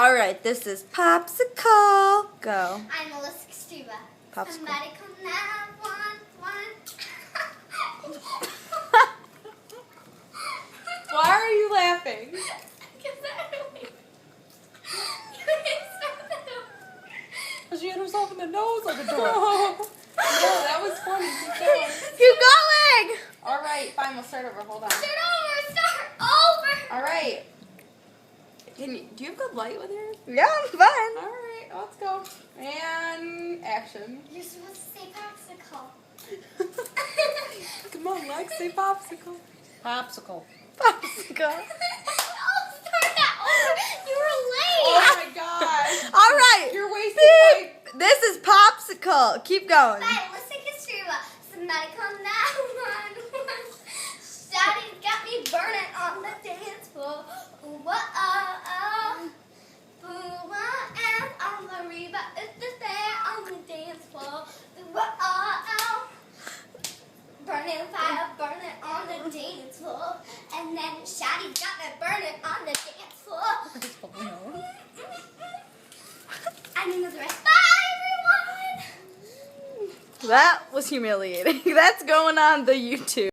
All right, this is Popsicle. Go. I'm Melissa Castiva. Popsicle. Somebody call 911. Why are you laughing? She hit herself in the nose on the door. No, that was funny. Keep going. Keep going. All right, fine. We'll start over. Hold on. Start over. All right. Do you have good light with yours? Yeah, I'm fine. All right, let's go. And action. You're supposed to say popsicle. Come on, Lex, say popsicle. Popsicle. Popsicle. Oh, start that over. You were late. Oh my gosh. All right. You're wasting time. This is Popsicle. Keep going. Hi, Melissa Castiva. Somebody call 911. Daddy's got me burning on the dance floor. Ooh, oh. Ooh, and on the Reba is just there on the dance floor. Ooh, oh. Burning fire, burning on the dance floor. And then Shaddy's got me burning on the dance floor. I mean, the rest. Bye, everyone. That was humiliating. That's going on the YouTube.